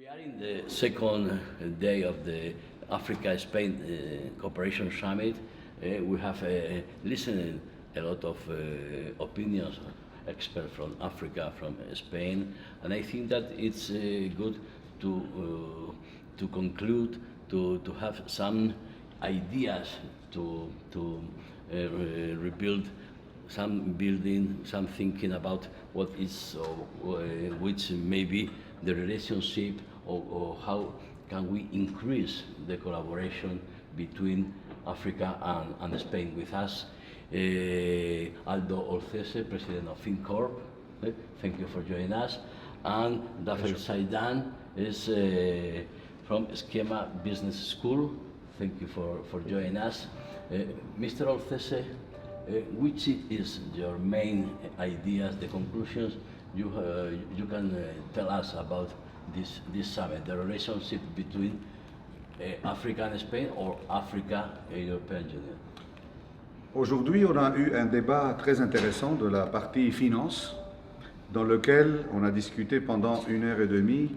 We are in the second day of the Africa-Spain Cooperation Summit. We have listened a lot of opinions, experts from Africa, from Spain, and I think that it's good to conclude, to have some ideas to rebuild some building, some thinking about what is, which may be the relationship, or how can we increase the collaboration between Africa and Spain. With us, Aldo Olcese, President of FinCorp. Thank you for joining us. And Dafer Saidan is from Schema Business School. Thank you for joining us. Mr. Olcese, which is your main ideas, the conclusions you can tell us about this summit, the relationship between Africa and Spain, or Africa and European Union? Aujourd'hui, on a eu un débat très intéressant de la partie finance, dans lequel on a discuté pendant 1h30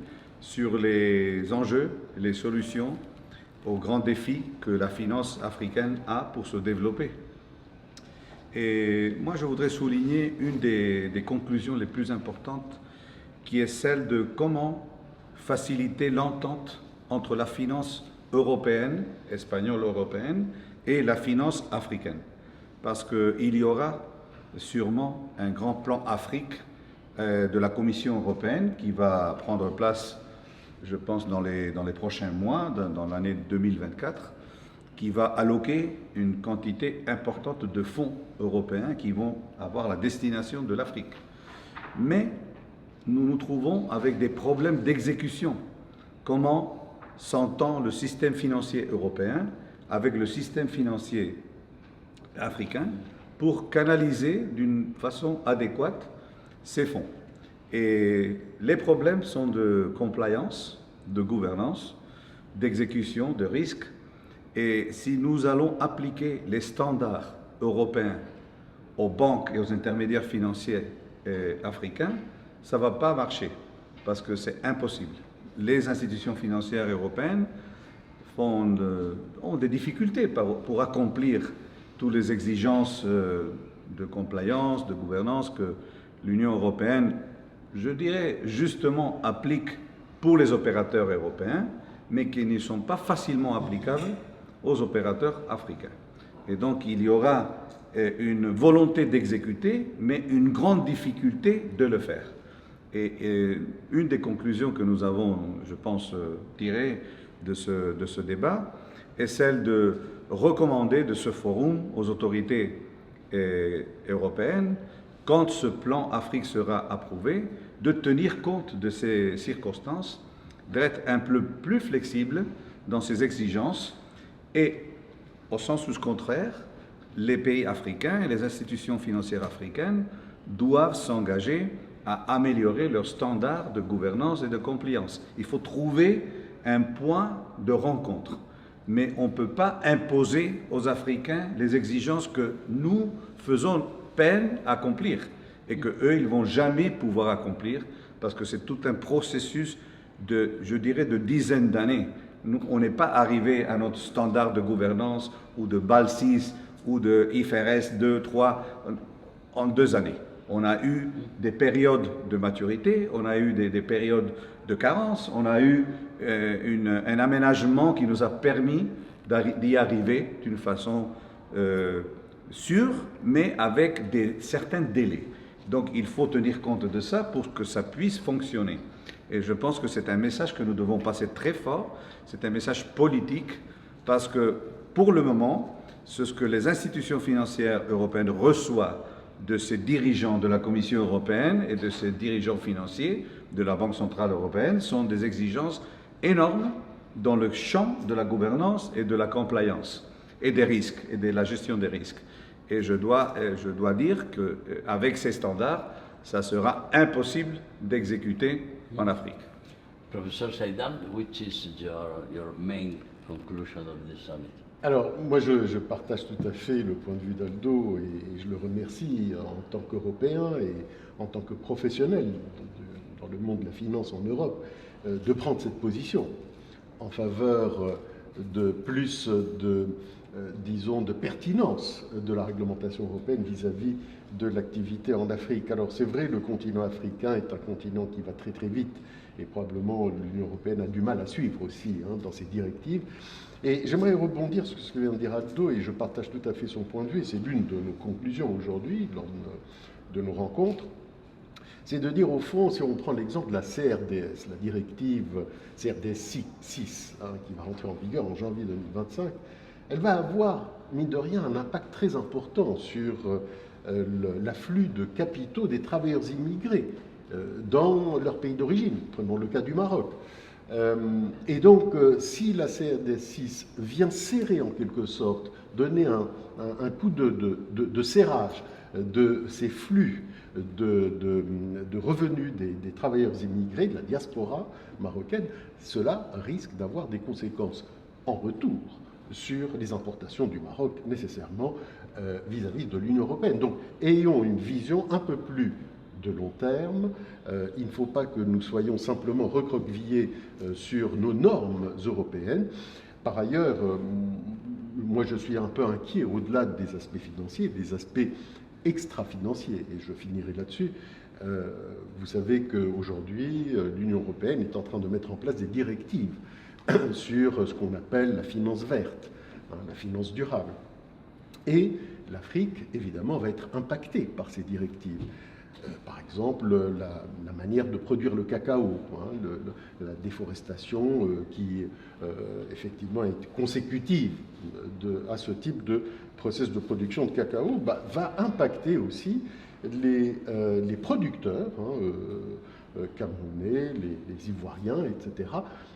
sur les enjeux, les solutions aux grands défis que la finance africaine a pour se développer. Et moi, je voudrais souligner une des conclusions les plus importantes, qui est celle de comment faciliter l'entente entre la finance européenne, espagnole européenne, et la finance africaine. Parce qu'il y aura sûrement un grand plan Afrique de la Commission européenne qui va prendre place, je pense, dans les prochains mois, dans l'année 2024, qui va alloquer une quantité importante de fonds européens qui vont avoir la destination de l'Afrique. Mais nous nous trouvons avec des problèmes d'exécution. Comment s'entend le système financier européen avec le système financier africain pour canaliser d'une façon adéquate ces fonds? Et les problèmes sont de compliance, de gouvernance, d'exécution, de risque. Et si nous allons appliquer les standards européens aux banques et aux intermédiaires financiers africains, ça ne va pas marcher, parce que c'est impossible. Les institutions financières européennes ont des difficultés pour accomplir toutes les exigences de compliance, de gouvernance que l'Union européenne, je dirais justement, applique pour les opérateurs européens, mais qui ne sont pas facilement applicables aux opérateurs africains. Et donc il y aura une volonté d'exécuter, mais une grande difficulté de le faire. Et une des conclusions que nous avons, je pense, tirées de ce débat est celle de recommander de ce forum aux autorités européennes, quand ce plan Afrique sera approuvé, de tenir compte de ces circonstances, d'être un peu plus flexible dans ses exigences. Et au sens contraire, les pays africains et les institutions financières africaines doivent s'engager à améliorer leurs standards de gouvernance et de compliance. Il faut trouver un point de rencontre. Mais on ne peut pas imposer aux Africains les exigences que nous faisons peine à accomplir et qu'eux, ils ne vont jamais pouvoir accomplir, parce que c'est tout un processus de, je dirais, de dizaines d'années. Nous, on n'est pas arrivé à notre standard de gouvernance ou de BAL 6 ou de IFRS 2, 3 en 2 années. On a eu des périodes de maturité, on a eu des périodes de carence, on a eu un aménagement qui nous a permis d'y arriver d'une façon sûre, mais avec certains délais. Donc il faut tenir compte de ça pour que ça puisse fonctionner. Et je pense que c'est un message que nous devons passer très fort, c'est un message politique, parce que pour le moment, ce que les institutions financières européennes reçoivent de ces dirigeants de la Commission européenne et de ces dirigeants financiers de la Banque centrale européenne sont des exigences énormes dans le champ de la gouvernance et de la compliance et des risques et de la gestion des risques. Et je dois dire qu'avec ces standards, ça sera impossible d'exécuter en Afrique. Professor Saidan, which is your main conclusion of this summit? Alors, moi, je partage tout à fait le point de vue d'Aldo et je le remercie en tant qu'Européen et en tant que professionnel dans le monde de la finance en Europe. de prendre cette position en faveur de plus de, disons, de pertinence de la réglementation européenne vis-à-vis de l'activité en Afrique. Alors c'est vrai, le continent africain est un continent qui va très très vite et probablement l'Union européenne a du mal à suivre aussi dans ses directives. Et j'aimerais rebondir sur ce que vient de dire Aldo, et je partage tout à fait son point de vue, et c'est l'une de nos conclusions aujourd'hui lors de nos rencontres, c'est de dire au fond, si on prend l'exemple de la CRDS, la directive CRDS 6, qui va rentrer en vigueur en janvier 2025, elle va avoir, mine de rien, un impact très important sur l'afflux de capitaux des travailleurs immigrés dans leur pays d'origine. Prenons le cas du Maroc. Et donc, si la CRDS 6 vient serrer en quelque sorte, donner un coup de serrage de ces flux de revenus des travailleurs immigrés, de la diaspora marocaine, cela risque d'avoir des conséquences en retour sur les importations du Maroc, nécessairement vis-à-vis de l'Union européenne. Donc, ayons une vision un peu plus de long terme. Il ne faut pas que nous soyons simplement recroquevillés sur nos normes européennes. Par ailleurs, moi je suis un peu inquiet au-delà des aspects financiers, des aspects extra-financiers, et je finirai là-dessus. Vous savez qu'aujourd'hui, l'Union européenne est en train de mettre en place des directives sur ce qu'on appelle la finance verte, la finance durable. Et l'Afrique, évidemment, va être impactée par ces directives. Par exemple, la manière de produire le cacao, la déforestation qui, effectivement, est consécutive à ce type de process de production de cacao, va impacter aussi les producteurs camerounais, les Ivoiriens, etc.,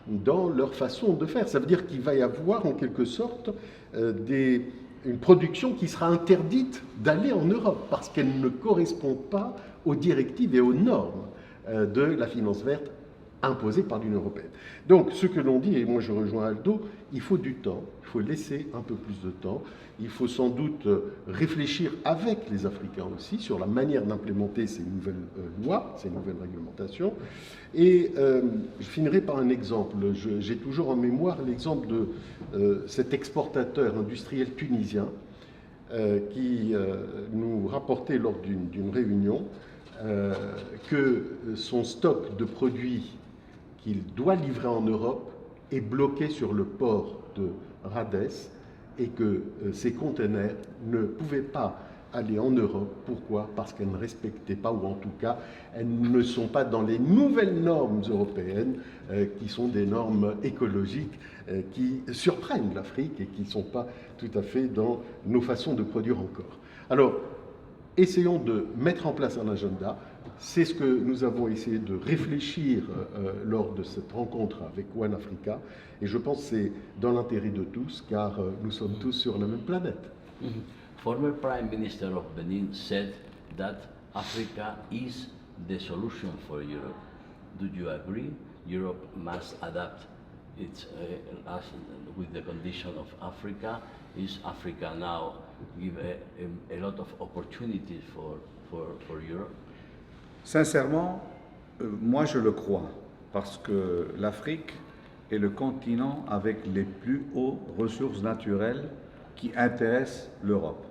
dans leur façon de faire. Ça veut dire qu'il va y avoir, en quelque sorte, une production qui sera interdite d'aller en Europe parce qu'elle ne correspond pas aux directives et aux normes de la finance verte imposées par l'Union européenne. Donc, ce que l'on dit, et moi je rejoins Aldo, il faut du temps, il faut laisser un peu plus de temps, il faut sans doute réfléchir avec les Africains aussi sur la manière d'implémenter ces nouvelles lois, ces nouvelles réglementations. Et je finirai par un exemple. J'ai toujours en mémoire l'exemple de cet exportateur industriel tunisien qui nous rapportait lors d'une réunion que son stock de produits qu'il doit livrer en Europe est bloqué sur le port de Rades et que ces conteneurs ne pouvaient pas aller en Europe. Pourquoi? Parce qu'elles ne respectaient pas, ou en tout cas, elles ne sont pas dans les nouvelles normes européennes, qui sont des normes écologiques qui surprennent l'Afrique et qui ne sont pas tout à fait dans nos façons de produire encore. Alors, essayons de mettre en place un agenda. C'est ce que nous avons essayé de réfléchir lors de cette rencontre avec One Africa. Et je pense que c'est dans l'intérêt de tous, car nous sommes tous sur la même planète. Former Prime Minister of Benin said that Africa is the solution for Europe. Do you agree? Europe must adapt its with the condition of Africa. Is Africa now give a lot of opportunities for Europe? Sincèrement, moi je le crois, parce que l'Afrique est le continent avec les plus hautes ressources naturelles qui intéressent l'Europe.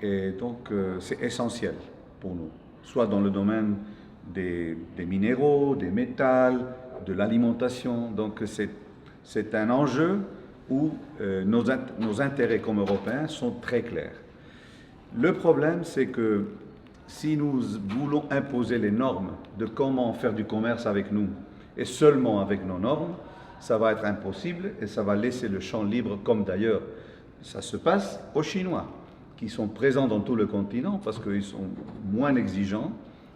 Et donc c'est essentiel pour nous, soit dans le domaine des minéraux, des métals, de l'alimentation. Donc c'est un enjeu où nos intérêts comme Européens sont très clairs. Le problème, c'est que si nous voulons imposer les normes de comment faire du commerce avec nous, et seulement avec nos normes, ça va être impossible et ça va laisser le champ libre, comme d'ailleurs ça se passe aux Chinois, qui sont présents dans tout le continent parce qu'ils sont moins exigeants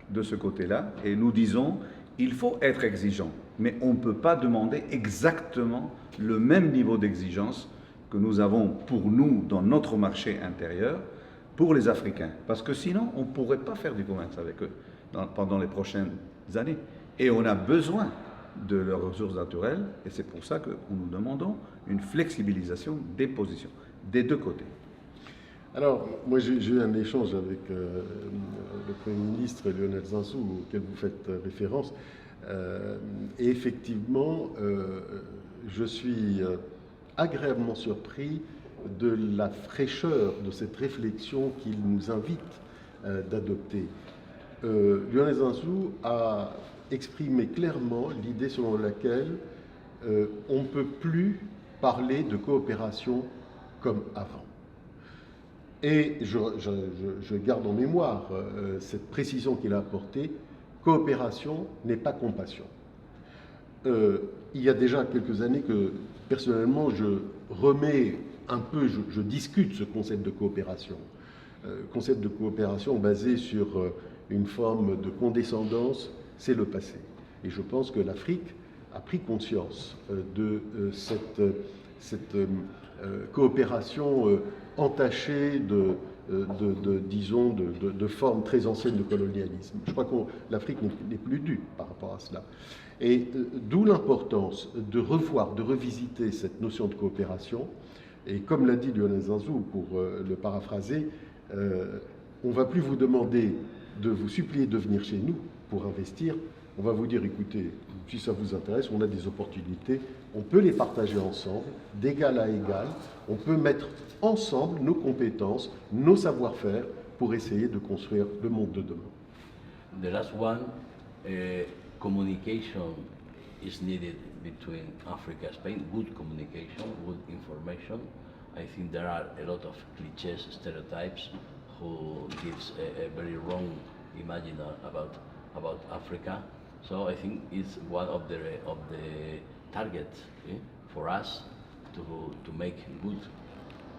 de ce côté-là. Et nous disons, il faut être exigeant, mais on ne peut pas demander exactement le même niveau d'exigence que nous avons pour nous dans notre marché intérieur, pour les Africains, parce que sinon on ne pourrait pas faire du commerce avec eux pendant les prochaines années. Et on a besoin de leurs ressources naturelles, et c'est pour ça que nous demandons une flexibilisation des positions, des deux côtés. Alors, moi j'ai eu un échange avec le Premier ministre Lionel Zinsou, auquel vous faites référence, Et effectivement, je suis agréablement surpris de la fraîcheur de cette réflexion qu'il nous invite d'adopter. Lionel Zinsou a exprimé clairement l'idée selon laquelle on ne peut plus parler de coopération comme avant. Et je garde en mémoire cette précision qu'il a apportée, coopération n'est pas compassion. Il y a déjà quelques années que, personnellement, je remets un peu, je discute ce concept de coopération. Concept de coopération basé sur une forme de condescendance, c'est le passé. Et je pense que l'Afrique a pris conscience de cette coopération entachée disons, de formes très anciennes de colonialisme. Je crois que l'Afrique n'est plus due par rapport à cela. Et d'où l'importance de revoir, de revisiter cette notion de coopération. Et comme l'a dit Lionel Zinsou, pour le paraphraser, on ne va plus vous demander de vous supplier de venir chez nous pour investir. On va vous dire, écoutez, si ça vous intéresse, on a des opportunités, on peut les partager ensemble, d'égal à égal, on peut mettre ensemble nos compétences, nos savoir-faire pour essayer de construire le monde de demain. The last one, communication is needed between Africa and Spain, good communication, good information. I think there are a lot of clichés, stereotypes, who gives a very wrong image about Africa. So I think it's one of the targets for us to make good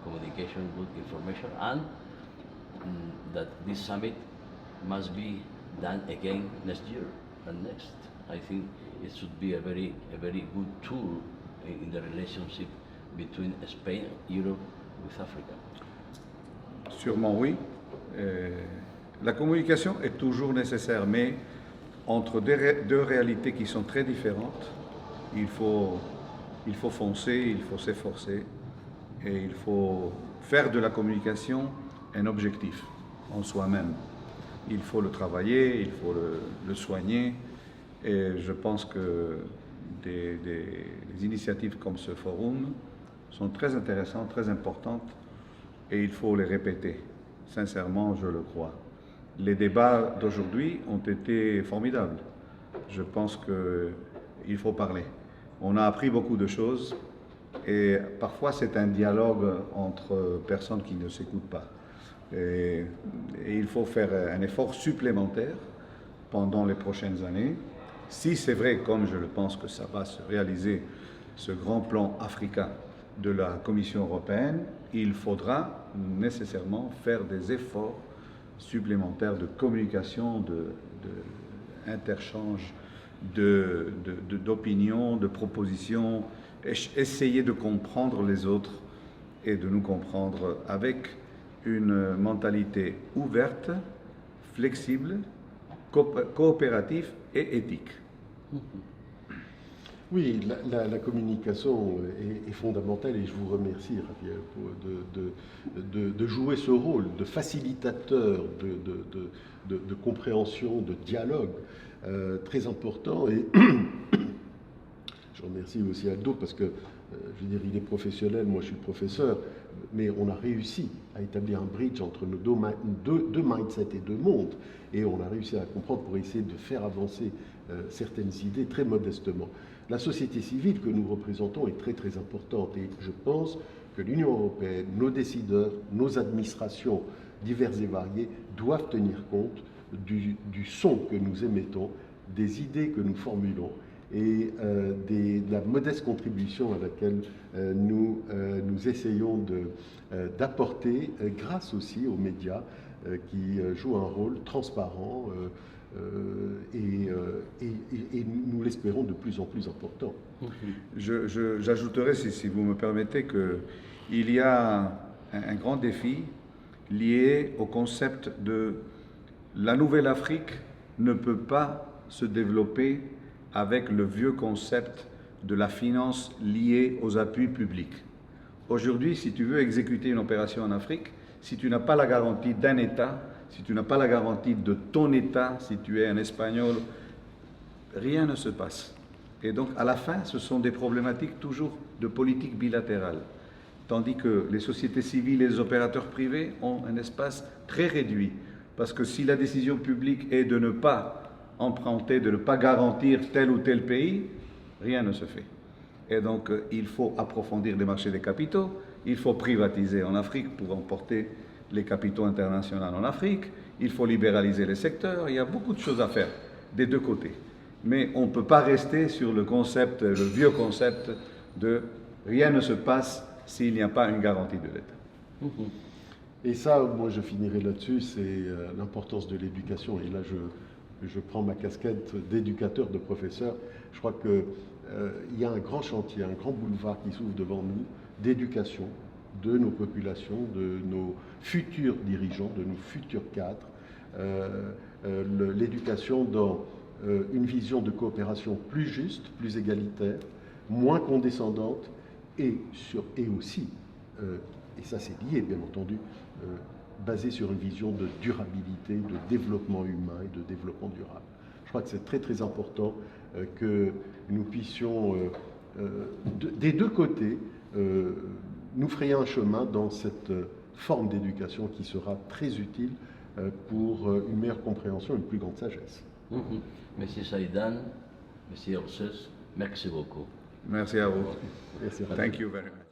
communication, good information, and that this summit must be done again next year and next. I think it should be a very good tool in the relationship between Spain, Europe, with Africa. Sûrement oui. La communication est toujours nécessaire, mais entre deux réalités qui sont très différentes, il faut foncer, il faut s'efforcer, et il faut faire de la communication un objectif en soi-même. Il faut le travailler, il faut le soigner, et je pense que des initiatives comme ce forum sont très intéressantes, très importantes, et il faut les répéter. Sincèrement, je le crois. Les débats d'aujourd'hui ont été formidables. Je pense qu'il faut parler. On a appris beaucoup de choses et parfois c'est un dialogue entre personnes qui ne s'écoutent pas. Et il faut faire un effort supplémentaire pendant les prochaines années. Si c'est vrai, comme je le pense que ça va se réaliser, ce grand plan africain de la Commission européenne, il faudra nécessairement faire des efforts supplémentaires de communication, d'interchange, d'opinions, de propositions, essayer de comprendre les autres et de nous comprendre avec une mentalité ouverte, flexible, coopérative et éthique. Oui, la communication est fondamentale et je vous remercie, Javier, de jouer ce rôle de facilitateur, de compréhension, de dialogue très important. Et je remercie aussi Aldo parce que, je veux dire, il est professionnel, moi je suis professeur, mais on a réussi à établir un bridge entre nos deux mindsets et deux mondes, et on a réussi à comprendre pour essayer de faire avancer certaines idées très modestement. La société civile que nous représentons est très très importante et je pense que l'Union européenne, nos décideurs, nos administrations diverses et variées doivent tenir compte du son que nous émettons, des idées que nous formulons et de la modeste contribution à laquelle nous essayons d'apporter grâce aussi aux médias qui jouent un rôle transparent et nous l'espérons de plus en plus important. J'ajouterais, si vous me permettez, qu'il y a un grand défi lié au concept de la nouvelle Afrique ne peut pas se développer avec le vieux concept de la finance liée aux appuis publics. Aujourd'hui, si tu veux exécuter une opération en Afrique, si tu n'as pas la garantie d'un État, si tu n'as pas la garantie de ton État, si tu es un Espagnol rien ne se passe. Et donc, à la fin, ce sont des problématiques toujours de politique bilatérale. Tandis que les sociétés civiles et les opérateurs privés ont un espace très réduit. Parce que si la décision publique est de ne pas emprunter, de ne pas garantir tel ou tel pays, rien ne se fait. Et donc, il faut approfondir les marchés des capitaux, il faut privatiser en Afrique pour emporter les capitaux internationaux en Afrique, il faut libéraliser les secteurs, il y a beaucoup de choses à faire des deux côtés. Mais on ne peut pas rester sur le concept, le vieux concept de rien ne se passe s'il n'y a pas une garantie de l'État. Et ça, moi je finirai là-dessus, c'est l'importance de l'éducation. Et là, je prends ma casquette d'éducateur, de professeur. Je crois qu'il y a un grand chantier, un grand boulevard qui s'ouvre devant nous d'éducation de nos populations, de nos futurs dirigeants, de nos futurs cadres. L'éducation dans une vision de coopération plus juste, plus égalitaire, moins condescendante et aussi, et ça c'est lié bien entendu, basée sur une vision de durabilité, de développement humain et de développement durable. Je crois que c'est très très important que nous puissions, des deux côtés, nous frayer un chemin dans cette forme d'éducation qui sera très utile pour une meilleure compréhension et une plus grande sagesse. Monsieur Saïdan, Monsieur Orsès, merci beaucoup. Merci à vous. Merci. Thank you very much.